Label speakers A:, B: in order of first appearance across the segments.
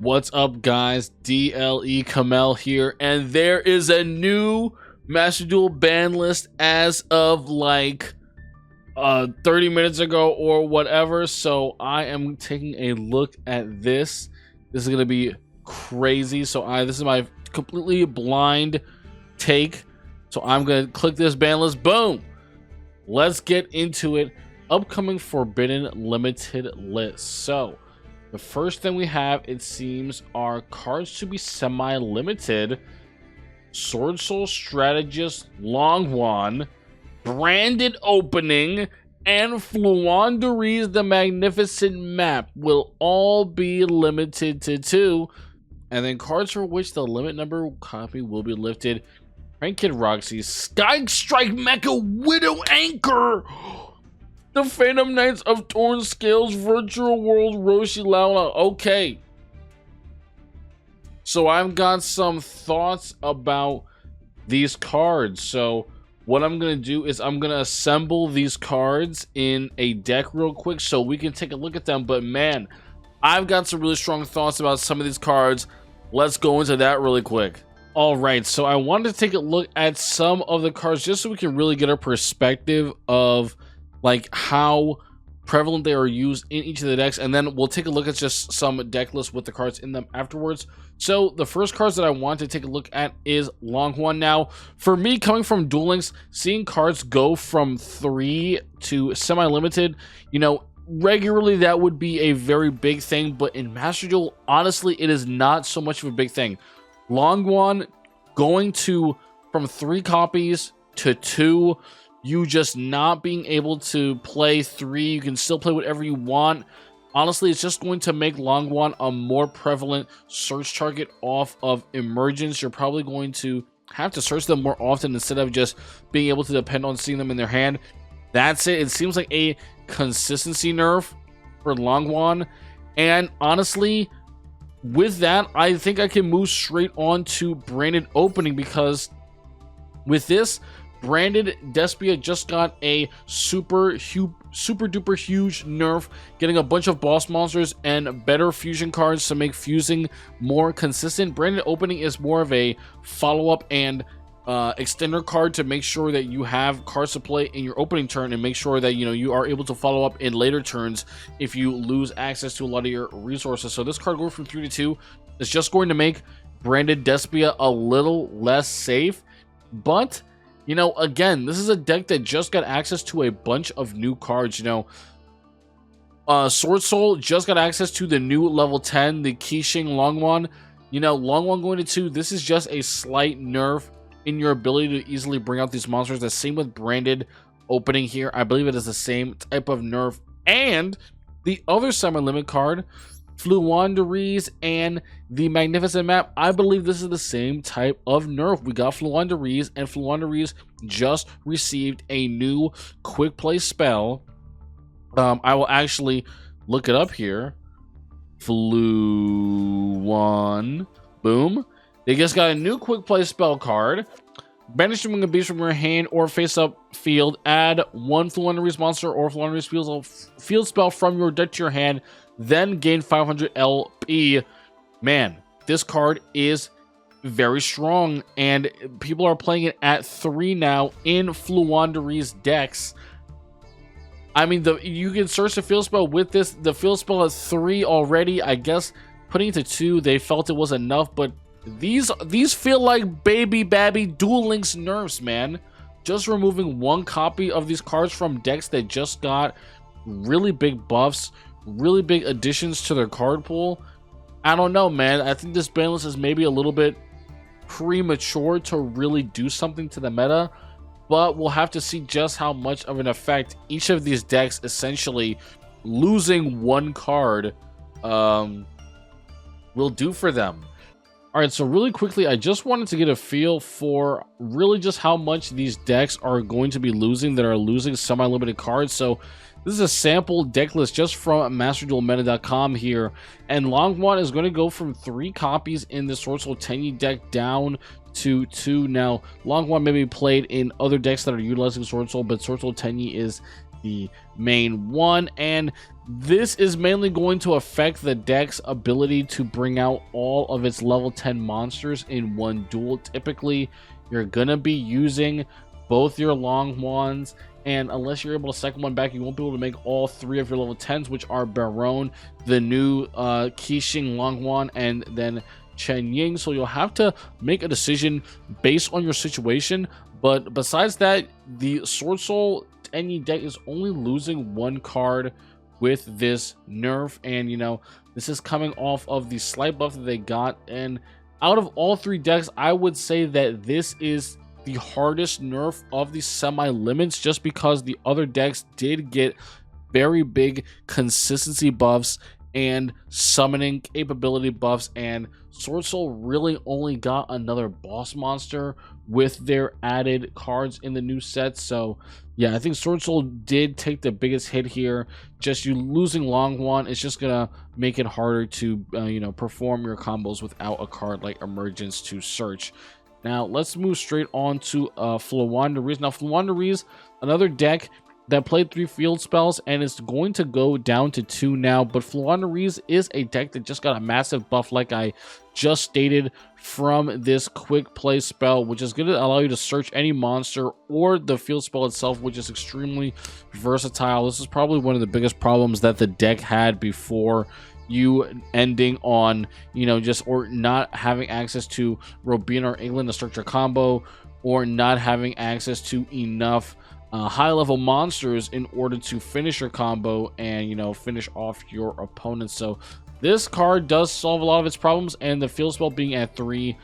A: What's up, guys? DLE Kamel here, and there is a new Master Duel ban list as of like 30 minutes ago or whatever. So I am taking a look at this. This is gonna be crazy. So this is my completely blind take. So I'm gonna click this ban list. Boom. Let's get into it. Upcoming Forbidden Limited list. So the first thing we have, it seems, are cards to be semi-limited. Sword Soul Strategist Longwan, Branded Opening, and Fluanderee's The Magnificent Map will all be limited to 2. And then cards for which the limit number copy will be lifted. Prank Kid Roxy, Sky Strike Mecha Widow Anchor, the Phantom Knights of Torn Scales, Virtual World Roshi Laula. Okay. So I've got some thoughts about these cards. So what I'm going to do is I'm going to assemble these cards in a deck real quick so we can take a look at them. But man, I've got some really strong thoughts about some of these cards. Let's go into that really quick. Alright, so I wanted to take a look at some of the cards just so we can really get a perspective of like how prevalent they are used in each of the decks, and then we'll take a look at just some deck lists with the cards in them afterwards. So the first cards that I want to take a look at is Longwan. Now, for me, coming from Duel Links, seeing cards go from 3 to semi-limited, you know, regularly that would be a very big thing, but in Master Duel, honestly, it is not so much of a big thing. Longwan going to from 3 copies to 2, you just not being able to play 3, you can still play whatever you want. Honestly, it's just going to make Longwan a more prevalent search target off of emergence. You're probably going to have to search them more often instead of just being able to depend on seeing them in their hand. That's it. It seems like a consistency nerf for Longwan, and honestly, with that, I think I can move straight on to Branded Opening, because with this, Branded Despia just got a super duper huge nerf, getting a bunch of boss monsters and better fusion cards to make fusing more consistent. Branded Opening is more of a follow-up and extender card to make sure that you have cards to play in your opening turn and make sure that you are able to follow up in later turns if you lose access to a lot of your resources. So this card going from 3 to 2 is just going to make Branded Despia a little less safe. But again, this is a deck that just got access to a bunch of new cards. Sword Soul just got access to the new level 10, the Qixing Longwan. Longwan going to 2, this is just a slight nerf in your ability to easily bring out these monsters. The same with Branded Opening here. I believe it is the same type of nerf. And the other semi-limit card, Fluanderee's and the Magnificent Map, I believe this is the same type of nerf. We got Fluanderee's, and Fluanderee's just received a new quick play spell. I will actually look it up here. Fluan, boom. They just got a new quick play spell card. Banish a beast from your hand or face up field. Add 1 Fluanderee's monster or Fluanderee's field spell from your deck to your hand. Then gain 500 LP. Man, this card is very strong, and people are playing it at 3 now in Fluanderee's decks. I mean, you can search the field spell with this. The field spell at 3 already. I guess putting it to 2, they felt it was enough, but these feel like baby babby Duel Links nerfs, man. Just removing 1 copy of these cards from decks that just got really big buffs, really big additions to their card pool. I don't know, man. I think this ban list is maybe a little bit premature to really do something to the meta, but we'll have to see just how much of an effect each of these decks essentially losing 1 card will do for them. Alright, so really quickly, I just wanted to get a feel for really just how much these decks are going to be losing that are losing semi-limited cards. So this is a sample deck list just from MasterDuelMeta.com here, and Longwan is going to go from 3 copies in the Sword Soul Tenyi deck down to 2. Now, Longwan may be played in other decks that are utilizing Sword Soul, but Sword Soul Tenyi is the main one, and This is mainly going to affect the deck's ability to bring out all of its level 10 monsters in one duel. Typically, you're going to be using both your long wands, and unless you're able to second one back, you won't be able to make all 3 of your level 10s, which are Baron, the new Qixing long wand, and then Chen Ying. So you'll have to make a decision based on your situation. But besides that, the Sword Soul NE deck is only losing 1 card with this nerf, and this is coming off of the slight buff that they got. And out of all 3 decks, I would say that this is the hardest nerf of the semi-limits, just because the other decks did get very big consistency buffs and summoning capability buffs, and Sword Soul really only got another boss monster with their added cards in the new set. So yeah, I think Sword Soul did take the biggest hit here. Just you losing Long Wand is just gonna make it harder to perform your combos without a card like Emergence to search. Now let's move straight on to Floowandereeze. Now Floowandereeze, another deck that played 3 field spells and is going to go down to 2 now. But Floowandereeze is a deck that just got a massive buff, like I just stated, from this quick play spell, which is going to allow you to search any monster or the field spell itself, which is extremely versatile. This is probably one of the biggest problems that the deck had before, you ending on or not having access to Robina or England to start your combo, or not having access to enough high level monsters in order to finish your combo and finish off your opponent. So this card does solve a lot of its problems, and the field spell being at 3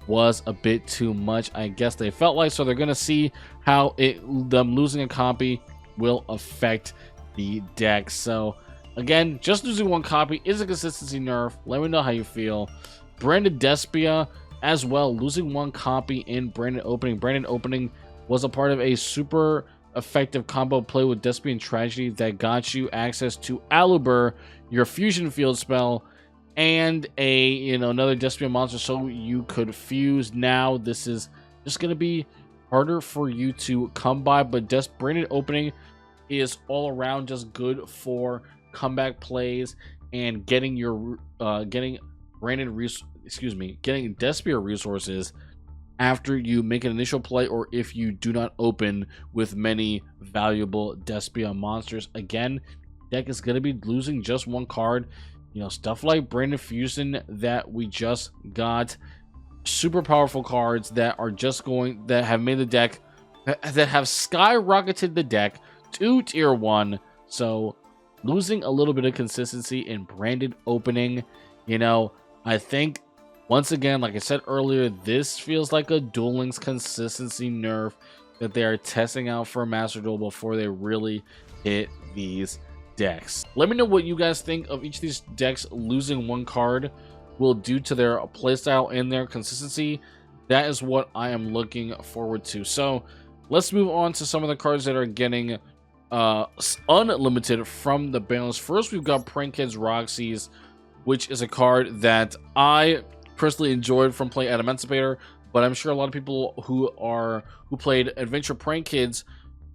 A: was a bit too much, I guess they felt like. So they're gonna see how them losing a copy will affect the deck. So again, just losing 1 copy is a consistency nerf. Let me know how you feel. Branded Despia as well, losing 1 copy in Branded Opening. Branded Opening was a part of a super effective combo play with Despia and Tragedy that got you access to Aluber, your fusion field spell, and another Despia monster so you could fuse. Now this is just going to be harder for you to come by, but Branded Opening is all around just good for comeback plays and getting your getting Despia resources after you make an initial play, or if you do not open with many valuable Despia monsters. Again, deck is going to be losing just 1 card. Stuff like Branded Fusion that we just got, super powerful cards that are just that have made the deck, that have skyrocketed the deck to tier 1. So losing a little bit of consistency in Branded Opening, I think, once again, like I said earlier, this feels like a Duel Links consistency nerf that they are testing out for Master Duel before they really hit these decks. Let me know what you guys think of each of these decks losing 1 card will do to their playstyle and their consistency. That is what I am looking forward to. So let's move on to some of the cards that are getting unlimited from the Banlist. First, we've got Prank Kids Roxy's, which is a card that I personally enjoyed from playing at Emancipator, but I'm sure a lot of people who played Adventure Prank Kids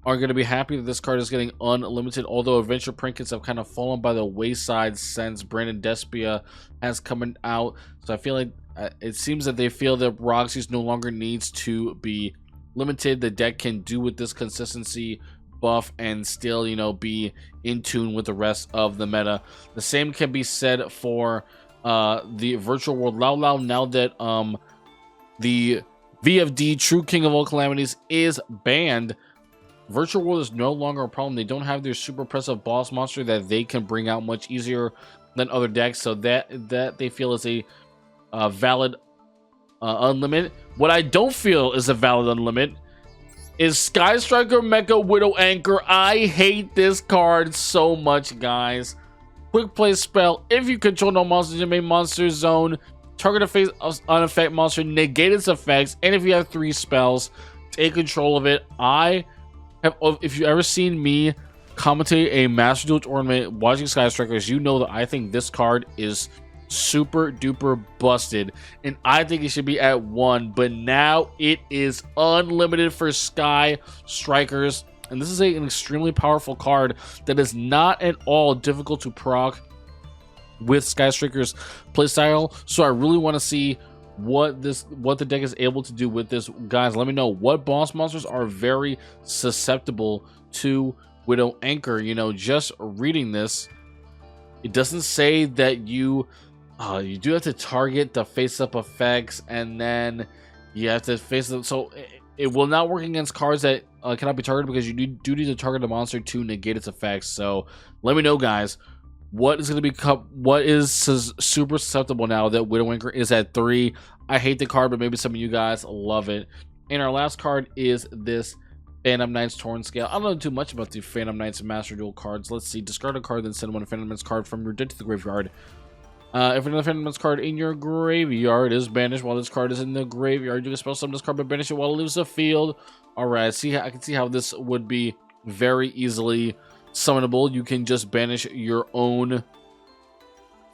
A: are going to be happy that this card is getting unlimited, although Adventure Prank Kids have kind of fallen by the wayside since Branded Despia has come out. So I feel like it seems that they feel that Roxy's no longer needs to be limited. The deck can do with this consistency buff and still be in tune with the rest of the meta. The same can be said for the Virtual World Lao Lao, now that the VFD True King of All Calamities is banned. Virtual World is no longer a problem. They don't have their super impressive boss monster that they can bring out much easier than other decks, so that they feel is a valid unlimited. What I don't feel is a valid unlimited is Sky Striker Mecha Widow Anchor. I hate this card so much, guys. Quick play spell. If you control no monsters in your main monster zone, target a face unaffect monster, negate its effects, and if you have 3 spells, take control of it. If you've ever seen me commentate a Master Duel tournament watching Sky Strikers, you know that I think this card is super duper busted, and I think it should be at 1, but now it is unlimited for Sky Strikers. And this is an extremely powerful card that is not at all difficult to proc with Skystriker's playstyle. So I really want to see what the deck is able to do with this. Guys, let me know what boss monsters are very susceptible to Widow Anchor. You know, just reading this, it doesn't say that you do have to target the face-up effects, and then you have to face them. So it will not work against cards that cannot be targeted, because you do need to target the monster to negate its effects. So let me know, guys, what is going to become, what is super susceptible now that Widow Anchor is at 3. I hate the card, but maybe some of you guys love it. And our last card is this Phantom Knights Torn Scale. I don't know too much about the Phantom Knights Master Duel cards. Let's see. Discard a card, then send one Phantom Knights card from your deck to the graveyard. If another Phantom Knights card in your graveyard is banished while this card is in the graveyard, you can spell summon this card but banish it while it leaves the field. Alright, I can see how this would be very easily summonable. You can just banish your own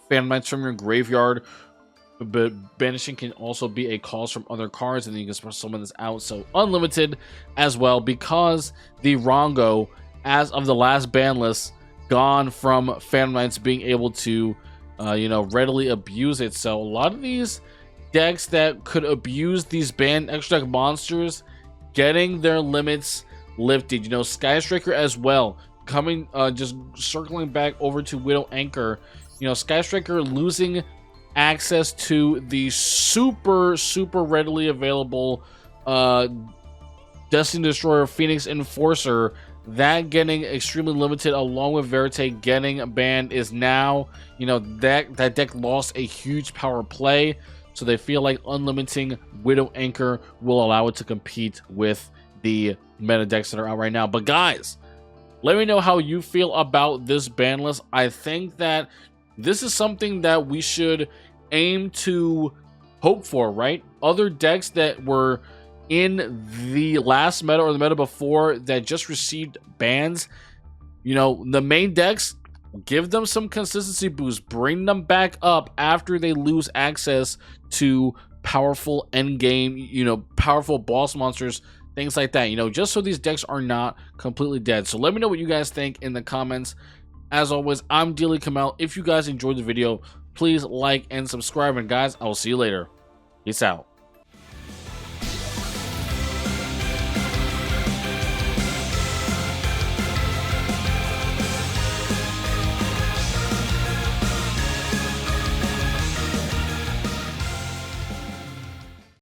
A: Phantom Knights from your graveyard, but banishing can also be a cause from other cards, and then you can summon this out. So unlimited as well, because the Rongo, as of the last ban list, gone from Phantom Knights being able to readily abuse it. So a lot of these decks that could abuse these banned extra deck monsters getting their limits lifted. Skystriker as well, coming just circling back over to Widow Anchor. Skystriker losing access to the super readily available Destiny Destroyer Phoenix Enforcer, that getting extremely limited, along with Verite getting banned, is now, that deck lost a huge power play. So they feel like unlimiting Widow Anchor will allow it to compete with the meta decks that are out right now. But guys, let me know how you feel about this ban list. I think that this is something that we should aim to hope for, right? Other decks that were in the last meta or the meta before that just received bans, the main decks, give them some consistency boost, bring them back up after they lose access to powerful endgame, powerful boss monsters, things like that, just so these decks are not completely dead. So let me know what you guys think in the comments. As always, I'm Daily Kamel. If you guys enjoyed the video, please like and subscribe, and guys, I will see you later. Peace out.